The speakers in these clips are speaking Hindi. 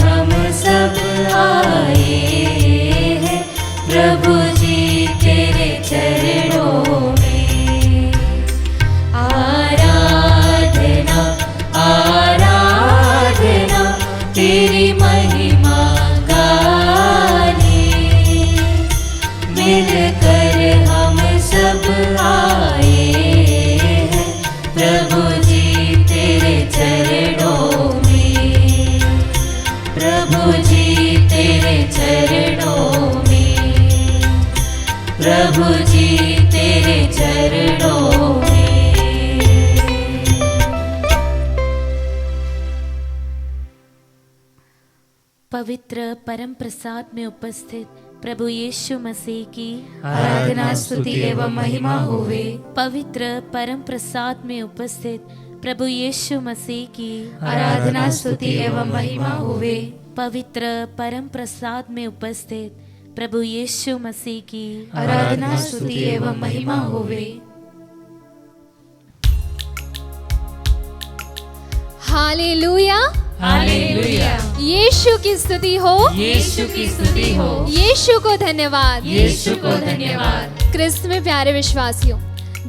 हम सब आए हैं प्रभु जी तेरे चरणों में। आराधना आराधना तेरी महिमा गाने, मिलकर हम सब आए हैं प्रभु जी तेरे चरणों में। प्रभु जी तेरे चरणों में, प्रभु जी तेरे चरणों में। पवित्र परम प्रसाद में उपस्थित प्रभु यीशु मसीह की आराधना स्तुति एवं महिमा होवे। पवित्र परम प्रसाद में उपस्थित प्रभु यीशु मसीह की आराधना स्तुति एवं महिमा होवे। पवित्र परम प्रसाद में उपस्थित प्रभु यीशु मसीह की आराधना स्तुति एवं महिमा होवे। Hallelujah hallelujah. यीशु की स्तुति हो, यीशु की स्तुति हो, यीशु को धन्यवाद, यीशु को धन्यवाद। क्रिस्त में प्यारे विश्वासियों,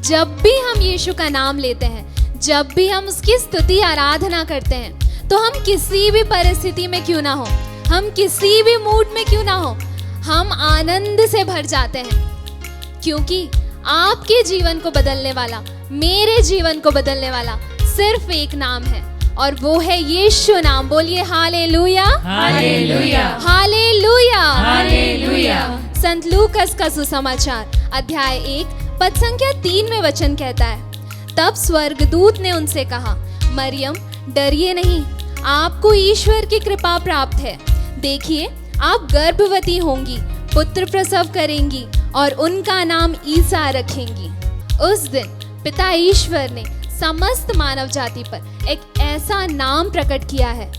जब भी हम यीशु का नाम लेते हैं, जब भी हम उसकी स्तुति आराधना करते हैं, तो हम किसी भी परिस्थिति में क्यों ना हो, हम किसी भी मूड में क्यों ना हो, हम आनंद से भर जाते हैं। क्योंकि आपके जीवन को बदलने वाला, मेरे जीवन को बदलने वाला सिर्फ एक नाम है, और वो है यीशु नाम। बोलिए हालेलुया हालेलुया हालेलुया हालेलुया। संत लूकस का सुसमाचार अध्याय 1 पद संख्या 3 में वचन कहता है, तब स्वर्गदूत ने उनसे कहा, मरियम डरिए नहीं, आपको ईश्वर की कृपा प्राप्त है। देखिए आप गर्भवती होंगी, पुत्र प्रसव करेंगी और उनका नाम ईसा रखेंगी। उस दिन पिता ईश्वर ने समस्त मानव जाति पर एक ऐसा नाम प्रकट किया है,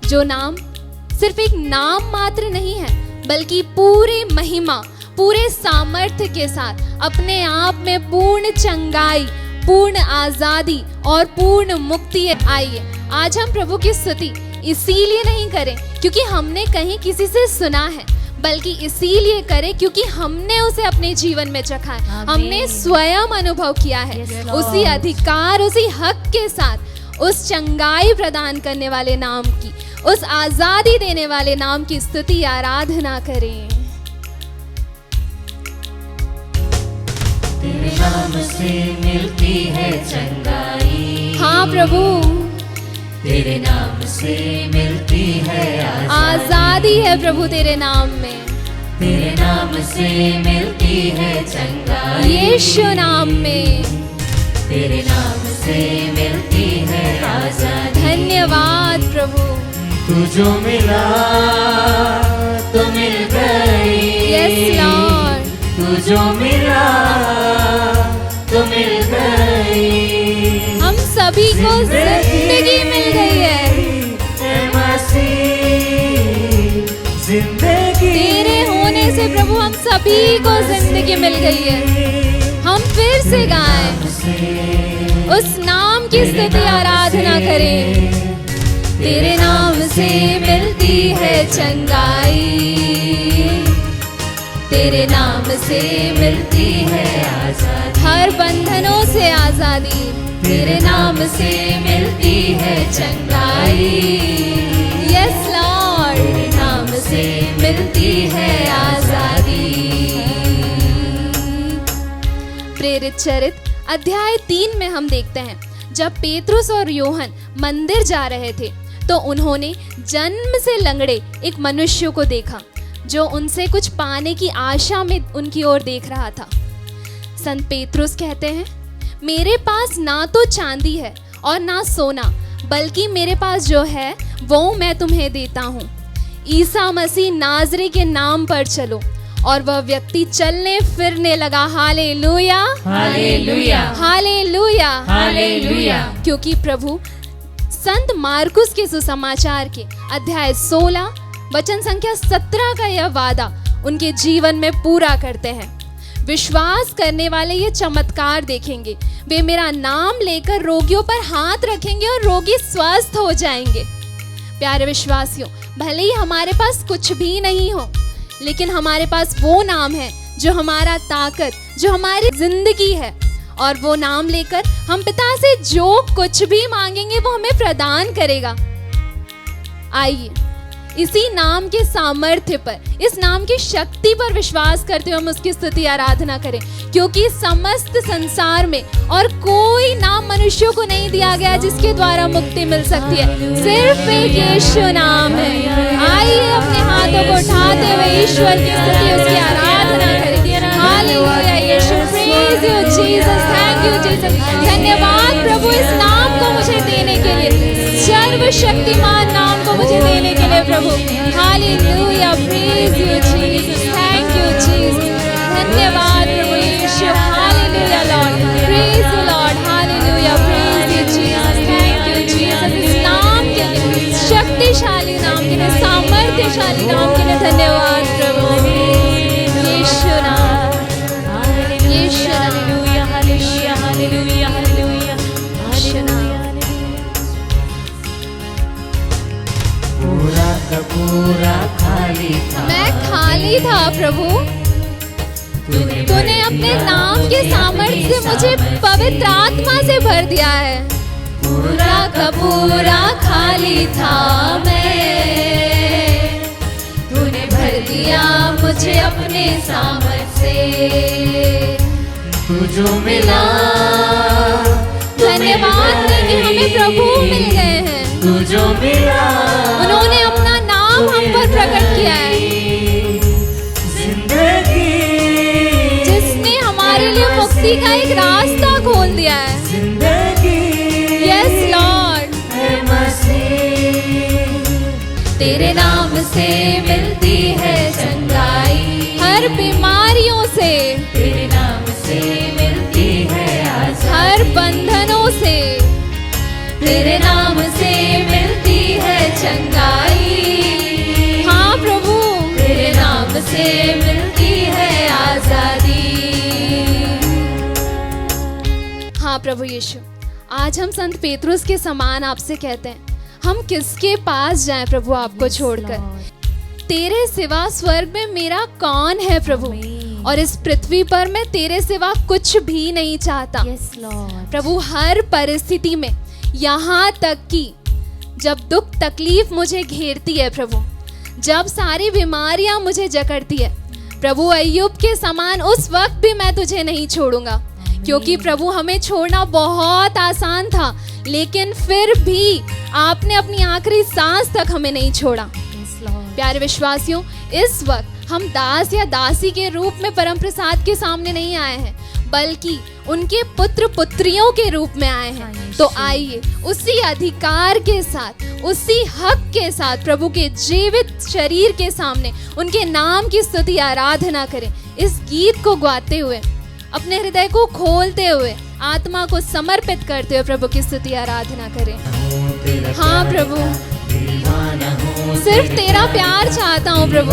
जो नाम सिर्फ एक नाम मात्र नहीं है, बल्कि पूरी महिमा, पूरे सामर्थ्य के साथ अपने आप में पूर्ण चंगाई, पूर्ण आजादी और पूर्ण मुक्ति। आइए आज हम प्रभु की स्तुति इसीलिए नहीं करें क्योंकि हमने कहीं किसी से सुना है, बल्कि इसीलिए करें क्योंकि हमने उसे अपने जीवन में चखा है, हमने स्वयं अनुभव किया है। उसी अधिकार, उसी हक के साथ उस चंगाई प्रदान करने वाले नाम की, उस आजादी देने वाले नाम की स्तुति आराधना करें। तेरे नाम से मिलती है चंगाई। हाँ प्रभु, तेरे नाम से मिलती है आजादी है प्रभु तेरे नाम में। तेरे नाम से मिलती है चंगाई। यीशु नाम में, तेरे नाम से मिलती है आजादी। धन्यवाद प्रभु। तू जो मिला तो मिल गई। Yes Lord. तू जो मिला तो मिल गई। हम सभी को जिंदगी मिल गई है। जिंदगी तेरे होने से प्रभु हम सभी को जिंदगी मिल गई है। हम फिर से गाएं, उस नाम की स्तुति आराधना करें। तेरे नाम से मिलती है चंगाई, तेरे नाम से मिलती है आजादी, हर बंधनों से आजादी। तेरे नाम से मिलती है चंगाई। Yes Lord. तेरे नाम से मिलती है आजादी। प्रेरित चरित्र अध्याय 3 में हम देखते हैं, जब पेतरुस और यूहन्ना मंदिर जा रहे थे तो उन्होंने जन्म से लंगड़े एक मनुष्य को देखा, जो उनसे कुछ पाने की आशा में उनकी ओर देख रहा था। संत पेतरुस कहते हैं, मेरे पास ना तो चांदी है और ना सोना, बल्कि मेरे पास जो है वो मैं तुम्हें देता हूँ। ईसा मसीह नाजरी के नाम पर चलो। और वह व्यक्ति चलने फिरने लगा। Hallelujah hallelujah hallelujah hallelujah. क्योंकि प्रभु संत मार्कुस के सुसमाचार के अध्याय 16 वचन संख्या 17 का यह वादा उनके जीवन में पूरा करते हैं। विश्वास करने वाले ये चमत्कार देखेंगे। वे मेरा नाम लेकर रोगियों पर हाथ रखेंगे और रोगी स्वस्थ हो जाएंगे। प्यारे विश्वासियों, भले ही हमारे पास कुछ भी नहीं हो, लेकिन हमारे पास वो नाम है जो हमारा ताकत, जो हमारी जिंदगी है। और वो नाम लेकर हम पिता से जो कुछ भी मांगेंगे वो हमें प्रदान करेगा। आइए इसी नाम के सामर्थ्य पर, इस नाम की शक्ति पर विश्वास करते हुए हम उसकी स्तुति आराधना करें, क्योंकि समस्त संसार में और कोई नाम मनुष्यों को नहीं दिया गया जिसके द्वारा मुक्ति मिल सकती है, सिर्फ एक यीशु नाम है। आइए अपने हाथों को उठाते हुए ईश्वर की स्तुति, उसकी आराधना करें। हालेलुया यीशु, praise you Jesus, thank you Jesus. धन्यवाद प्रभु इस नाम को मुझे देने के लिए, सर्वशक्तिमान नाम को मुझे देने के लिए प्रभु। Hallelujah, praise you Jesus, thank you Jesus. धन्यवाद प्रभु यीशु, hallelujah lord, praise you lord, hallelujah, praise you Jesus, thank you Jesus. इस नाम के लिए, शक्तिशाली नाम के लिए, सामर्थ्यशाली नाम के लिए धन्यवाद प्रभु। यीशु नाम, यीशु नाम, हालेलुया, हालेलुया, हालेलुया, हालेलुया, यीशु नाम। पूरा का पूरा खाली था, मैं खाली था प्रभु, तूने अपने नाम के सामर्थ्य से मुझे पवित्र आत्मा से भर दिया है। पूरा का पूरा खाली था मैं, तूने भर दिया मुझे अपने सामर्थ से। तू जो मिला, धन्यवाद है कि हमें प्रभु मिल गए हैं, तू जो मिला, उन्होंने अपना नाम हम पर प्रकट किया है, जिंदगी, जिसने हमारे लिए मुक्ति का एक रास्ता खोल दिया है। जिंदगी, यस लॉर्ड, है मसीह, तेरे नाम से मिलती है चंगाई, हर बीमारियों से, तेरे नाम से मिलती है आजादी, हर बंधनों से, तेरे नाम से मिलती है चंगाई। हाँ प्रभु, तेरे नाम से मिलती है आजादी। हाँ प्रभु यीशु, आज हम संत पेतरुस के समान आपसे कहते हैं, हम किसके पास जाएं प्रभु आपको छोड़कर। तेरे सिवा स्वर्ग में मेरा कौन है प्रभु, और इस पृथ्वी पर मैं तेरे सिवा कुछ भी नहीं चाहता। यस लॉर्ड, प्रभु हर परिस्थिति में, यहाँ तक कि जब दुख तकलीफ मुझे घेरती है प्रभु, जब सारी बीमारियां मुझे जकड़ती है प्रभु, अय्यूब के समान उस वक्त भी मैं तुझे नहीं छोड़ूंगा, क्योंकि प्रभु हमें छोड़ना बहुत आसान था, लेकिन फिर भी आपने अपनी आखिरी सांस तक हमें नहीं छोड़ा। यस लॉर्ड, प्यारे विश्वासियों, इस वक्त हम दास या दासी के रूप में परम प्रसाद के सामने नहीं आए हैं, बल्कि उनके पुत्र पुत्रियों के रूप में आए हैं। तो आइए उसी अधिकार के साथ, उसी हक के साथ प्रभु के जीवित शरीर के सामने उनके नाम की स्तुति आराधना करें। इस गीत को गाते हुए, अपने हृदय को खोलते हुए, आत्मा को समर्पित करते हुए प्रभु की स्तुति आराधना करें। हाँ प्रभु, सिर्फ तेरा प्यार चाहता हूँ प्रभु,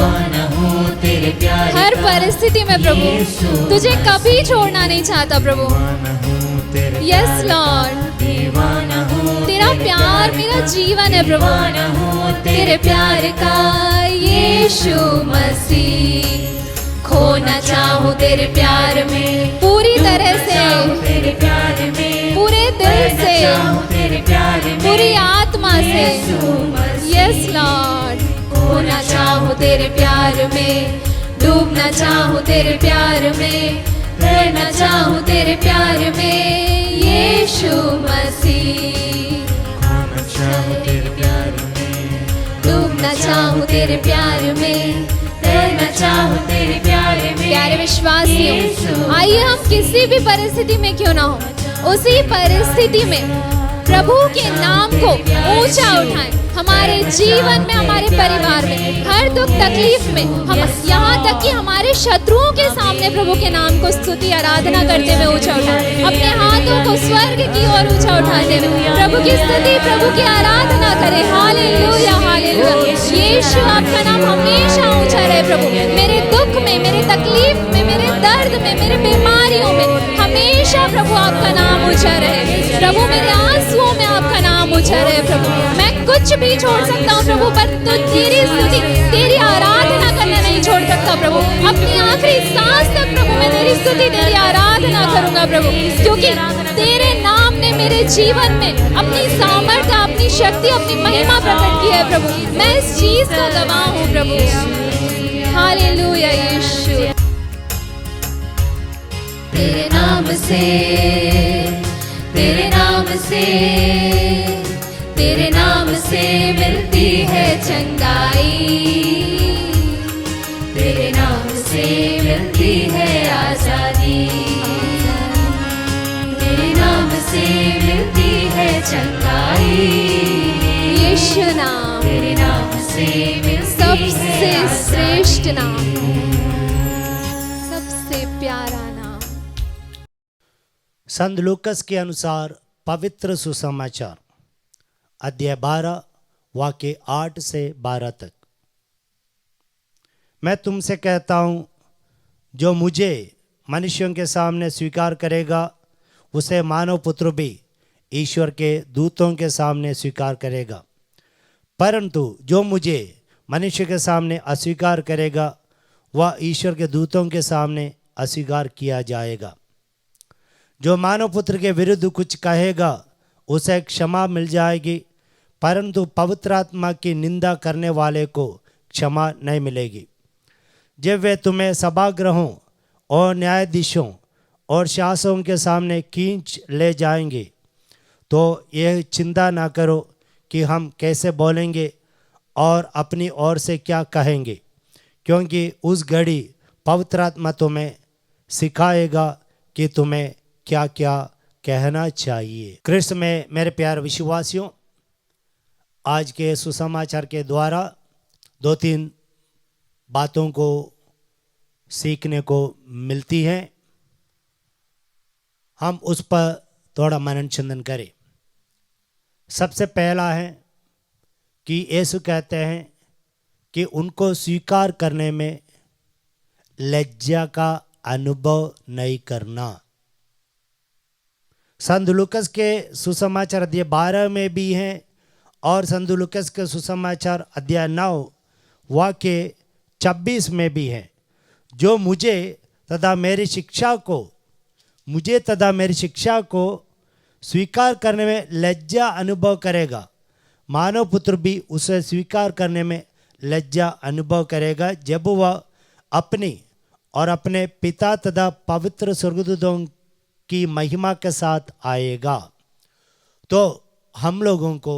हर परिस्थिति में प्रभु तुझे कभी छोड़ना नहीं चाहता प्रभु। यस लॉर्ड, तेरा प्यार मेरा जीवन है प्रभु, तेरे प्यार का यीशु मसीह, खोना चाहूँ तेरे प्यार में, पूरी तरह से, तेरे प्यार में, पूरे दिल से, तेरे प्यार में, पूरी आत्मा से। यस लॉर्ड, खोना चाहूँ तेरे प्यार में, डूबना चाहूँ तेरे प्यार में, रहना चाहूँ तेरे प्यार में, यीशु मसीह। खोना चाहूँ तेरे प्यार में, डूबना चाहूँ तेरे प्यार में, रहना चाहूँ तेरे प्यार में। प्यारे विश्वासियों, आइए हम किसी भी परिस्थिति में क्यों ना हो, उसी परिस्थिति में प्रभु के नाम को ऊंचा उठाएं। हमारे जीवन में, हमारे परिवार में, हर दुख तकलीफ में, हम यहाँ तक कि हमारे शत्रुओं के सामने प्रभु के नाम को स्तुति आराधना करते हुए ऊंचा उठाएं। अपने हाथों को स्वर्ग की ओर ऊंचा उठाते हुए प्रभु की स्तुति, प्रभु की आराधना करें। Hallelujah, hallelujah. यीशु आपका नाम हमेशा ऊंचा रहे प्रभु। मेरे दुख में, मेरे तकलीफ में, मेरे दर्द में, मेरे बीमारियों में हमेशा प्रभु आपका नाम ऊंचा रहे प्रभु। मेरे आंसुओं में आपका नाम ऊंचा रहे प्रभु। मैं कुछ भी छोड़ सकता हूँ प्रभु, पर तो तेरी स्तुति, तेरी आराधना करना नहीं छोड़ सकता प्रभु। अपनी आखिरी सांस तक प्रभु मैं तेरी स्तुति, तेरी आराधना करूंगा प्रभु, क्योंकि तेरे नाम ने मेरे जीवन में अपनी सामर्थ्य, अपनी शक्ति, अपनी महिमा प्रकट की है प्रभु। मैं इस चीज का गवाह हूँ प्रभु। हालेलुया यीशु। तेरे नाम से, तेरे नाम से, तेरे नाम से मिलती है चंगाई, तेरे नाम से मिलती है आजादी, तेरे नाम से मिलती है चंगाई, यीशु नाम तेरे नाम से मिलती सबसे है श्रेष्ठ नाम, सबसे प्यारा नाम। संत लूकस के अनुसार पवित्र सुसमाचार अध्याय 12 वाक्य 8 से 12 तक। मैं तुमसे कहता हूँ, जो मुझे मनुष्यों के सामने स्वीकार करेगा उसे मानव पुत्र भी ईश्वर के दूतों के सामने स्वीकार करेगा, परंतु जो मुझे मनुष्य के सामने अस्वीकार करेगा वह ईश्वर के दूतों के सामने अस्वीकार किया जाएगा। जो मानव पुत्र के विरुद्ध कुछ कहेगा उसे क्षमा मिल जाएगी, परंतु पवित्र आत्मा की निंदा करने वाले को क्षमा नहीं मिलेगी। जब वे तुम्हें सभागृहों और न्यायाधीशों और शासकों के सामने खींच ले जाएंगे तो यह चिंता ना करो कि हम कैसे बोलेंगे और अपनी ओर से क्या कहेंगे, क्योंकि उस घड़ी पवित्र आत्मा तुम्हें सिखाएगा कि तुम्हें क्या क्या कहना चाहिए। कृष्ण में मेरे प्यारे विश्वासियों, आज के सुसमाचार के द्वारा 2-3 बातों को सीखने को मिलती हैं। हम उस पर थोड़ा मनन चिंतन करें। सबसे पहला है कि यीशु कहते हैं कि उनको स्वीकार करने में लज्जा का अनुभव नहीं करना। संत लूकस के सुसमाचार अध्याय 12 में भी हैं और संत लूकस के सुसमाचार अध्याय 9 वाक्य 26 में भी हैं। जो मुझे तथा मेरी शिक्षा को स्वीकार करने में लज्जा अनुभव करेगा, मानव पुत्र भी उसे स्वीकार करने में लज्जा अनुभव करेगा जब वह अपनी और अपने पिता तथा पवित्र स्वर्गदूतों की महिमा के साथ आएगा। तो हम लोगों को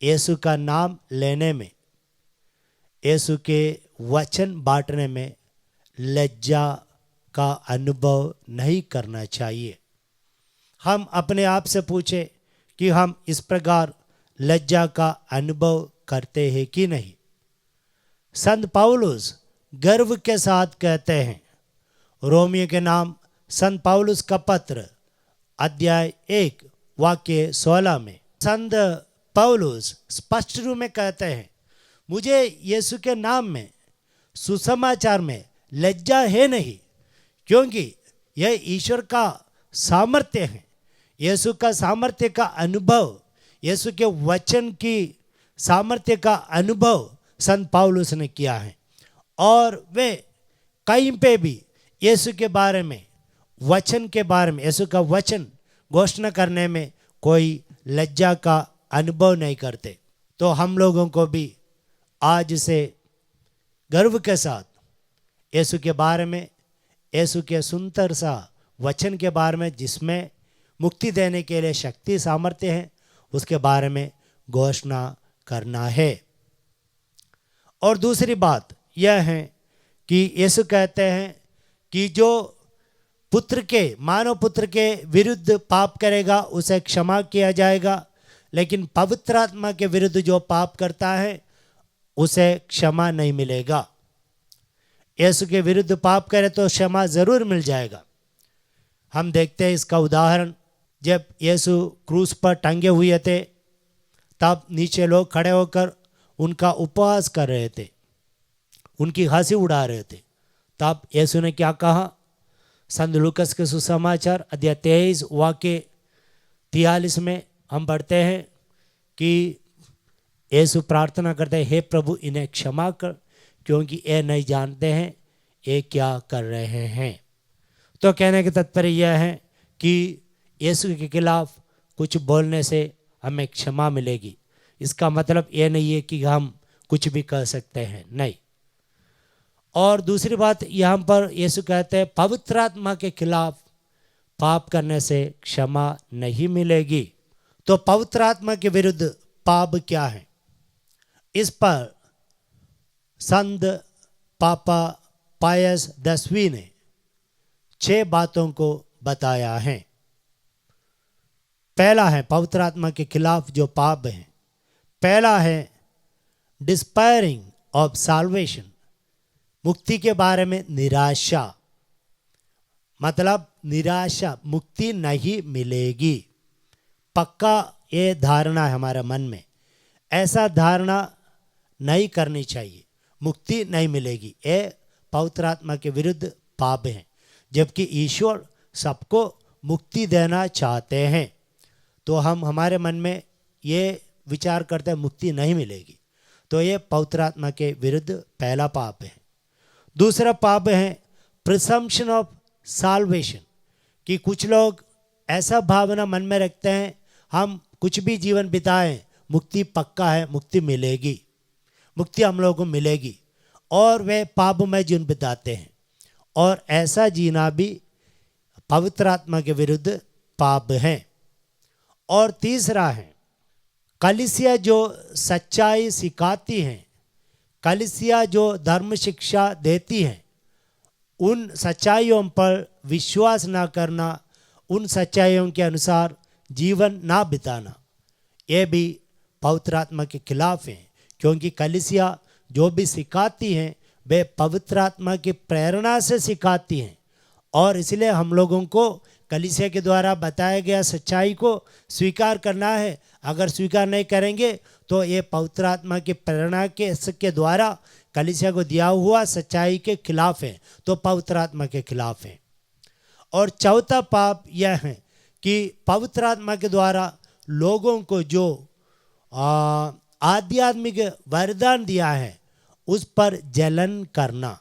यीशु का नाम लेने में, यीशु के वचन बांटने में लज्जा का अनुभव नहीं करना चाहिए। हम अपने आप से पूछें कि हम इस प्रकार लज्जा का अनुभव करते हैं कि नहीं। संत पौलुस गर्व के साथ कहते हैं, रोमियो के नाम संत पौलुस का पत्र अध्याय 1 वाक्य 16 में संत पौलुस स्पष्ट रूप में कहते हैं, मुझे यीशु के नाम में सुसमाचार में लज्जा है नहीं, क्योंकि यह ईश्वर का सामर्थ्य है। यीशु का सामर्थ्य का अनुभव, यीशु के वचन की सामर्थ्य का अनुभव संत पौलुस ने किया है और वे कहीं पे भी यीशु के बारे में, वचन के बारे में, यीशु का वचन घोषणा करने में कोई लज्जा का अनुभव नहीं करते। तो हम लोगों को भी आज से गर्व के साथ यीशु के बारे में, यीशु के सुंदर सा वचन के बारे में जिसमें मुक्ति देने के लिए शक्ति सामर्थ्य है, उसके बारे में घोषणा करना है। और दूसरी बात यह है कि यीशु कहते हैं कि जो पुत्र के, मानव पुत्र के विरुद्ध पाप करेगा उसे क्षमा किया जाएगा, लेकिन पवित्र आत्मा के विरुद्ध जो पाप करता है उसे क्षमा नहीं मिलेगा। यीशु के विरुद्ध पाप करे तो क्षमा जरूर मिल जाएगा। हम देखते हैं इसका उदाहरण, जब यीशु क्रूस पर टंगे हुए थे तब नीचे लोग खड़े होकर उनका उपवास कर रहे थे, उनकी हंसी उड़ा रहे थे। तब यीशु ने क्या कहा? संत लूकस के सुसमाचार अध्याय 23 वाक्य 43 में हम पढ़ते हैं कि यीशु प्रार्थना करते हैं, हे प्रभु इन्हें क्षमा कर, क्योंकि ये नहीं जानते हैं ये क्या कर रहे हैं। तो कहने का तात्पर्य यह है कि यीशु के खिलाफ कुछ बोलने से हमें क्षमा मिलेगी। इसका मतलब ये नहीं है कि हम कुछ भी कर सकते हैं, नहीं। और दूसरी बात यहाँ पर यीशु कहते हैं पवित्र आत्मा के खिलाफ पाप करने से क्षमा नहीं मिलेगी। तो पवित्र आत्मा के विरुद्ध पाप क्या है, इस पर संत पापा पायस 10वीं ने 6 बातों को बताया है। पहला है पवित्र आत्मा के खिलाफ जो पाप है, पहला है डिस्पायरिंग ऑफ साल्वेशन, मुक्ति के बारे में निराशा, मतलब निराशा, मुक्ति नहीं मिलेगी। पक्का ये धारणा है हमारे मन में, ऐसा धारणा नहीं करनी चाहिए, मुक्ति नहीं मिलेगी। ये पवित्र आत्मा के विरुद्ध पाप है, जबकि ईश्वर सबको मुक्ति देना चाहते हैं। तो हम हमारे मन में ये विचार करते हैं मुक्ति नहीं मिलेगी, तो ये पवित्र आत्मा के विरुद्ध पहला पाप है। दूसरा पाप है प्रिसम्पशन ऑफ साल्वेशन, कि कुछ लोग ऐसा भावना मन में रखते हैं हम कुछ भी जीवन बिताएं मुक्ति पक्का है, मुक्ति मिलेगी, मुक्ति हम लोगों को मिलेगी, और वे पाप में जीवन बिताते हैं। और ऐसा जीना भी पवित्र आत्मा के विरुद्ध पाप है। और तीसरा है कलीसिया जो सच्चाई सिखाती हैं, कलीसिया जो धर्म शिक्षा देती हैं, उन सच्चाइयों पर विश्वास ना करना, उन सच्चाइयों के अनुसार जीवन ना बिताना, ये भी पवित्र आत्मा के खिलाफ है। क्योंकि कलीसिया जो भी सिखाती हैं वे पवित्र आत्मा की प्रेरणा से सिखाती हैं, और इसलिए हम लोगों को कलीसिया के द्वारा बताया गया सच्चाई को स्वीकार करना है। अगर स्वीकार नहीं करेंगे तो ये पवित्र आत्मा की प्रेरणा के द्वारा कलीसिया को दिया हुआ सच्चाई के खिलाफ है, तो पवित्र आत्मा के खिलाफ है। और चौथा पाप यह है कि पवित्र आत्मा के द्वारा लोगों को जो आध्यात्मिक वरदान दिया है उस पर जलन करना।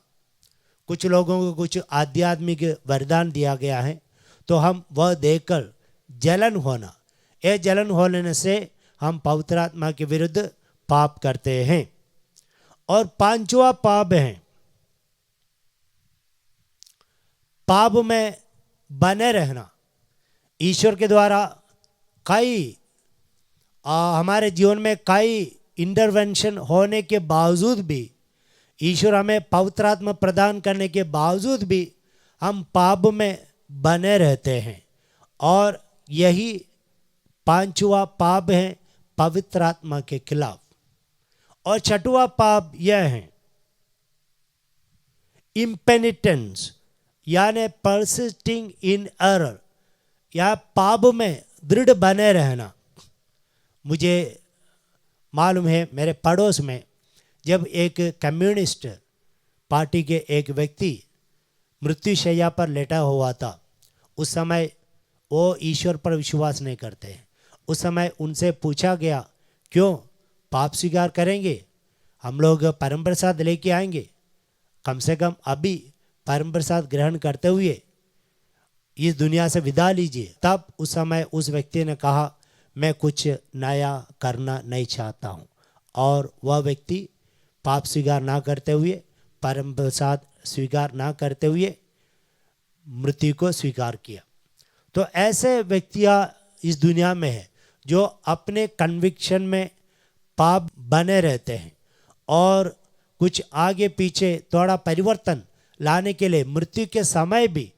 कुछ लोगों को कुछ आध्यात्मिक वरदान दिया गया है तो हम वह देकर जलन होना, ये जलन होने से हम पवित्र आत्मा के विरुद्ध पाप करते हैं। और पांचवा पाप है पाप में बने रहना। ईश्वर के द्वारा कई हमारे जीवन में कई इंटरवेंशन होने के बावजूद भी, ईश्वर हमें पवित्र आत्मा प्रदान करने के बावजूद भी हम पाप में बने रहते हैं, और यही पांचवा पाप है पवित्र आत्मा के खिलाफ। और छठवां पाप यह है इम्पेनिटेंस, यानी परसिस्टिंग इन एरर, या पाप में दृढ़ बने रहना। मुझे मालूम है मेरे पड़ोस में जब एक कम्युनिस्ट पार्टी के एक व्यक्ति मृत्युशैया पर लेटा हुआ था, उस समय वो ईश्वर पर विश्वास नहीं करते हैं। उस समय उनसे पूछा गया क्यों पाप स्वीकार करेंगे, हम लोग परम प्रसाद लेके आएंगे, कम से कम अभी परम प्रसाद ग्रहण करते हुए इस दुनिया से विदा लीजिए। तब उस समय उस व्यक्ति ने कहा मैं कुछ नया करना नहीं चाहता हूँ, और वह व्यक्ति पाप स्वीकार ना करते हुए, परम प्रसाद स्वीकार ना करते हुए मृत्यु को स्वीकार किया। तो ऐसे व्यक्तियाँ इस दुनिया में है जो अपने कन्विक्शन में पाप बने रहते हैं, और कुछ आगे पीछे थोड़ा परिवर्तन लाने के लिए, मृत्यु के समय भी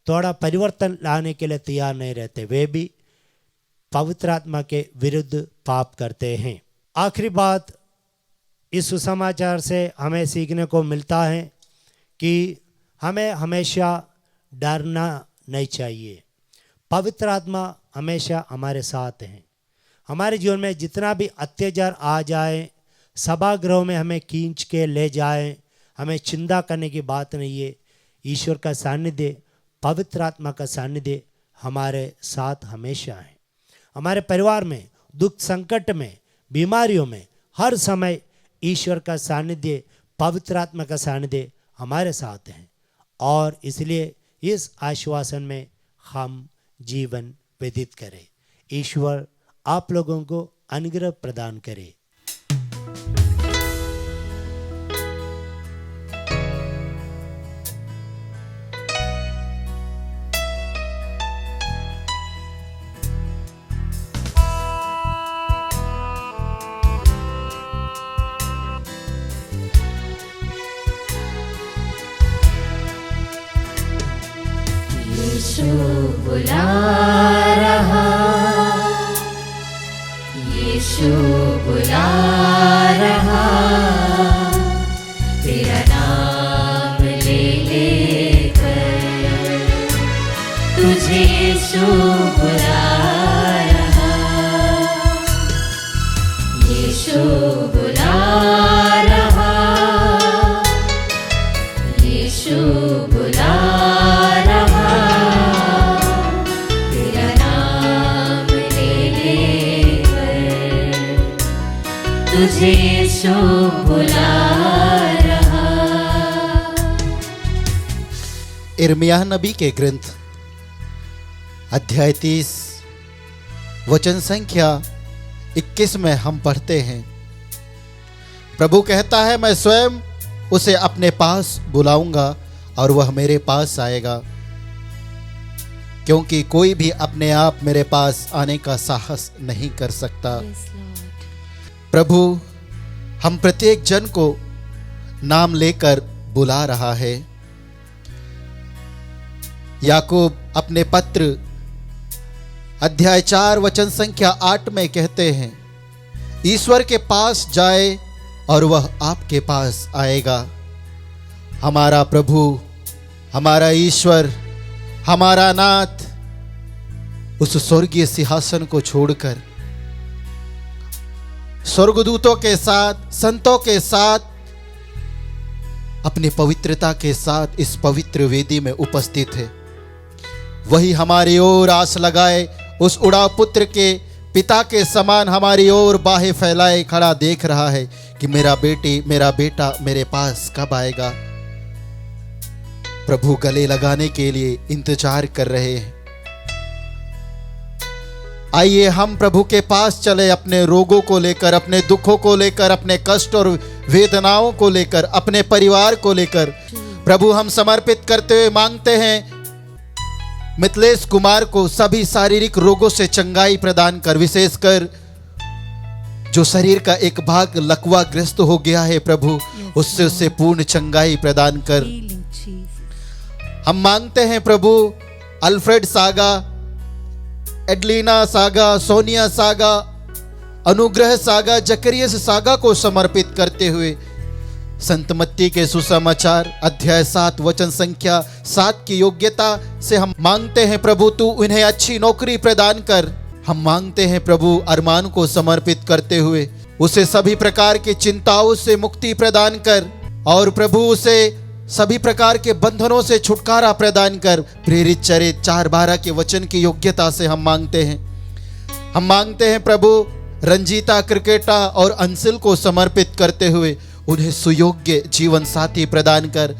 थोड़ा परिवर्तन लाने के लिए तैयार नहीं रहते, वे भी पवित्र आत्मा के विरुद्ध पाप करते हैं। आखिरी बात इस सुसमाचार से हमें सीखने को मिलता है कि हमें हमेशा डरना नहीं चाहिए। पवित्र आत्मा हमेशा हमारे साथ हैं। हमारे जीवन में जितना भी अत्याचार आ जाए, सभागृह में हमें खींच के ले जाए, हमें चिंता करने की बात नहीं है। ईश्वर का सानिध्य, पवित्र आत्मा का सानिध्य हमारे साथ हमेशा है। हमारे परिवार में दुख संकट में, बीमारियों में हर समय ईश्वर का सानिध्य, पवित्र आत्मा का सानिध्य हमारे साथ है, और इसलिए इस आश्वासन में हम जीवन व्यतीत करें। ईश्वर आप लोगों को अनुग्रह प्रदान करे। यीशु बुला रहा, यीशु बुला रहा, तेरा नाम ले लेकर तुझे यीशु बुला रहा, यीशु बुला रहा, यीशु बुला रहा, तेरा नाम ले लेकर तुझे यीशु बुला रहा। यिर्मयाह नबी के ग्रंथ अध्याय 30 वचन संख्या 21 में हम पढ़ते हैं, प्रभु कहता है, मैं स्वयं उसे अपने पास बुलाऊंगा और वह मेरे पास आएगा, क्योंकि कोई भी अपने आप मेरे पास आने का साहस नहीं कर सकता। प्रभु हम प्रत्येक जन को नाम लेकर बुला रहा है। याकूब अपने पत्र अध्याय 4 वचन संख्या 8 में कहते हैं, ईश्वर के पास जाए और वह आपके पास आएगा। हमारा प्रभु, हमारा ईश्वर, हमारा नाथ उस स्वर्गीय सिंहासन को छोड़कर स्वर्गदूतों के साथ, संतों के साथ, अपनी पवित्रता के साथ इस पवित्र वेदी में उपस्थित है। वही हमारी ओर आस लगाए उस उड़ाव पुत्र के पिता के समान हमारी ओर बाहें फैलाए खड़ा देख रहा है कि मेरा बेटी, मेरा बेटा मेरे पास कब आएगा। प्रभु गले लगाने के लिए इंतजार कर रहे हैं। आइए हम प्रभु के पास चले, अपने रोगों को लेकर, अपने दुखों को लेकर, अपने कष्ट और वेदनाओं को लेकर, अपने परिवार को लेकर प्रभु हम समर्पित करते हुए मांगते हैं मिथिलेश कुमार को सभी शारीरिक रोगों से चंगाई प्रदान कर, विशेषकर जो शरीर का एक भाग लकवाग्रस्त हो गया है प्रभु, उससे उसे पूर्ण चंगाई प्रदान कर। हम मांगते हैं प्रभु Alfred Saga, Adelina Saga, Sonia Saga, Anugrah Saga, Zacharias Saga को समर्पित करते हुए संत मत्ती के सुसमाचार अध्याय 7 वचन संख्या 7 की योग्यता से हम मांगते हैं प्रभु तू उन्हें अच्छी नौकरी प्रदान कर। हम मांगते हैं प्रभु अरमान को समर्पित करते हुए उसे सभी प्रकार की चिंताओं से मुक्ति प्रदान कर, और प्रभु उसे सभी प्रकार के बंधनों से छुटकारा प्रदान कर। प्रेरित चरित 4:12 के वचन की योग्यता से हम मांगते हैं। हम मांगते हैं प्रभु रंजीता क्रिकेटा और अंसिल को समर्पित करते हुए उन्हें सुयोग्य जीवन साथी प्रदान कर।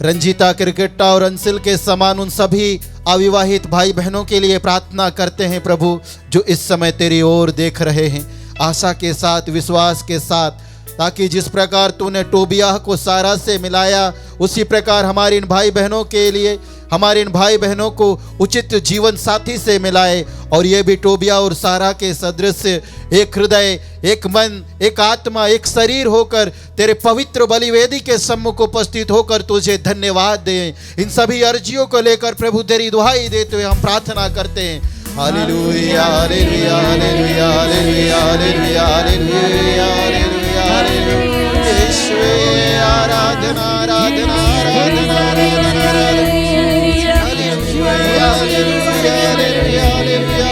रंजीता क्रिकेटा और अंसिल के समान उन सभी अविवाहित भाई बहनों के लिए प्रार्थना करते हैं प्रभु जो इस समय तेरी ओर देख रहे हैं, आशा के साथ, विश्वास के साथ, ताकि जिस प्रकार तूने टोबियाह को सारा से मिलाया उसी प्रकार हमारे इन भाई बहनों के लिए, हमारे इन भाई बहनों को उचित जीवन साथी से मिलाए, और ये भी टोबिया और सारा के सदृश एक हृदय, एक मन, एक आत्मा, एक शरीर होकर तेरे पवित्र बलिवेदी के सम्मुख उपस्थित होकर तुझे धन्यवाद दें। इन सभी अर्जियों को लेकर प्रभु तेरी दुहाई देते हुए हम प्रार्थना करते हैं। Hallelujah hallelujah hallelujah hallelujah hallelujah hallelujah hallelujah hallelujah. यीशुवे आराधना आराधना आराधना आराधना hallelujah hallelujah hallelujah hallelujah hallelujah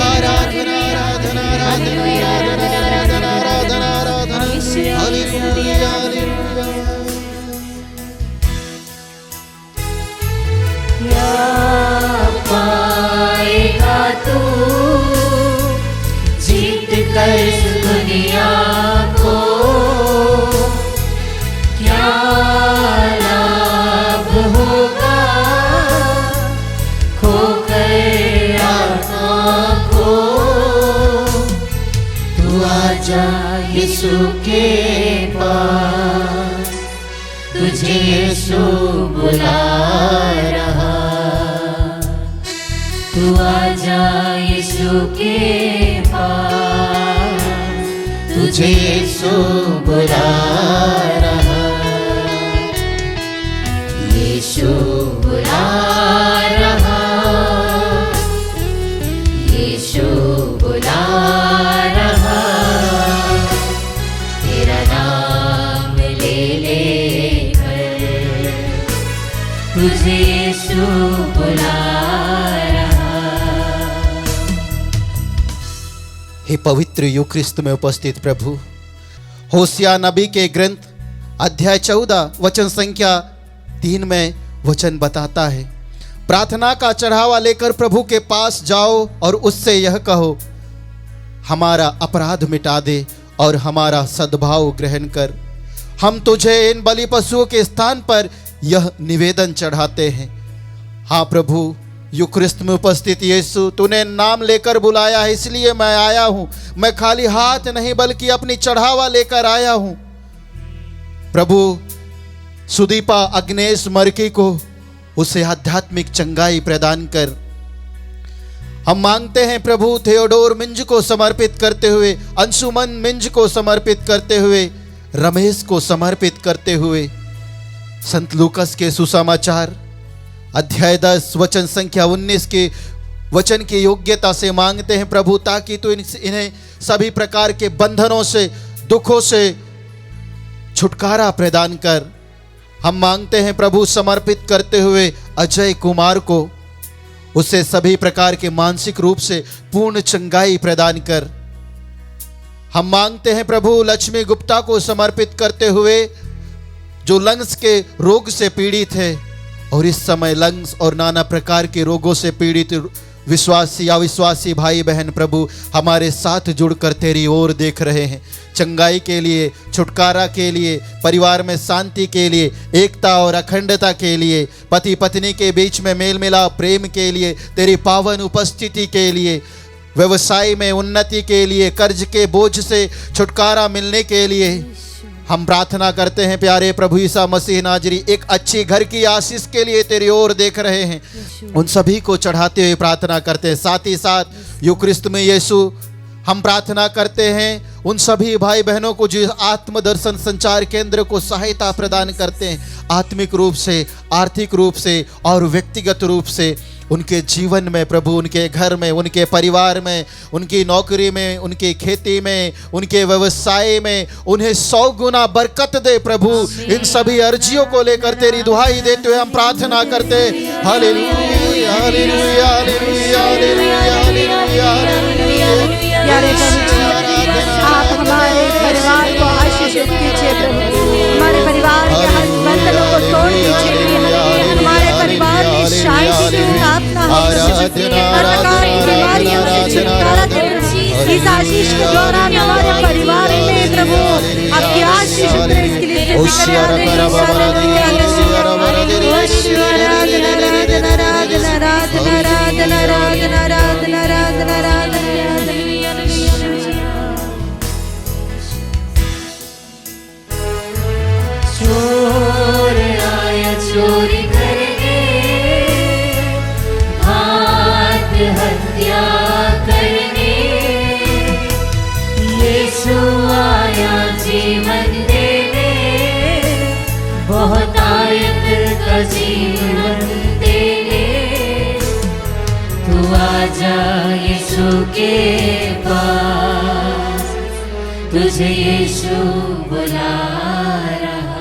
आराधना आराधना आराधना आराधना आराधना आराधना हालेलुया क्या पाएगा तू जीत कर इस दुनिया यीशु के पास, तुझे यीशु बुला रहा। तू आजा यीशु के पास, तुझे यीशु बुला रहा। यीशु बुला रहा, यीशु बुला रहा। तेरा नाम ले लेकर तुझे यीशु बुला रहा। हे पवित्र यूक्रिस्त में उपस्थित प्रभु, होशिया नबी के ग्रंथ अध्याय 14 वचन संख्या 3 में वचन बताता है, प्रार्थना का चढ़ावा लेकर प्रभु के पास जाओ और उससे यह कहो, हमारा अपराध मिटा दे और हमारा सद्भाव ग्रहण कर। हम तुझे इन बलि पशुओं के स्थान पर यह निवेदन चढ़ाते हैं। हाँ प्रभु, यूक्रिस्त में उपस्थित यीशु, तूने नाम लेकर बुलाया है, इसलिए मैं आया हूँ। मैं खाली हाथ नहीं बल्कि अपनी चढ़ावा लेकर आया हूँ। प्रभु, सुदीपा अग्नेश मरकी को उसे आध्यात्मिक चंगाई प्रदान कर। हम मांगते हैं प्रभु, थियोडोर मिंज को समर्पित करते हुए, अंशुमन मिंज को समर्पित करते हुए, रमेश को समर्पित करते हुए, संत लूकस के सुसमाचार अध्याय 10 वचन संख्या 19 के वचन की योग्यता से मांगते हैं प्रभु, ताकि तू इन्हें सभी प्रकार के बंधनों से, दुखों से छुटकारा प्रदान कर। हम मांगते हैं प्रभु, समर्पित करते हुए अजय कुमार को, उसे सभी प्रकार के मानसिक रूप से पूर्ण चंगाई प्रदान कर। हम मांगते हैं प्रभु, लक्ष्मी गुप्ता को समर्पित करते हुए, जो लंग्स के रोग से पीड़ित है और इस समय लंग्स और नाना प्रकार के रोगों से पीड़ित विश्वासी अविश्वासी भाई बहन प्रभु हमारे साथ जुड़कर तेरी ओर देख रहे हैं। चंगाई के लिए, छुटकारा के लिए, परिवार में शांति के लिए, एकता और अखंडता के लिए, पति पत्नी के बीच में मेल मिलाप प्रेम के लिए, तेरी पावन उपस्थिति के लिए, व्यवसाय में उन्नति के लिए, कर्ज के बोझ से छुटकारा मिलने के लिए हम प्रार्थना करते हैं। प्यारे प्रभु ईसा मसीह नाजरी, एक अच्छी घर की आशीष के लिए तेरी ओर देख रहे हैं, उन सभी को चढ़ाते हुए प्रार्थना करते हैं। साथ ही साथ यूक्रिस्त में यीशु, हम प्रार्थना करते हैं उन सभी भाई बहनों को जो आत्मदर्शन संचार केंद्र को सहायता प्रदान करते हैं, आत्मिक रूप से, आर्थिक रूप से और व्यक्तिगत रूप से। उनके जीवन में प्रभु, उनके घर में, उनके परिवार में, उनकी नौकरी में, उनकी खेती में, उनके व्यवसाय में उन्हें 100 गुना बरकत दे प्रभु। इन सभी अर्जियों को लेकर तेरी दुहाई देते हुए हम प्रार्थना करते। Hallelujah hallelujah hallelujah hallelujah hallelujah. प्यारे प्रभु, आप हमारे परिवार को आशीषित कीजिए प्रभु, हमारे परिवार के हर बंधनों को तोड़ दीजिए, हमारे परिवार में शांति की स्थापना हो, हर प्रकार की बीमारियों से छुटकारा दे। इस आशीष के दौरान हमारे परिवार में प्रभु आपकी आशीष उतरे, इसके लिए चोर आया चोरी करने, घात हत्या करने, यीशु आया जीवन देने, बहुतायत का जीवन देने। तू आजा यीशु के पास, तुझे यीशु बुला रहा।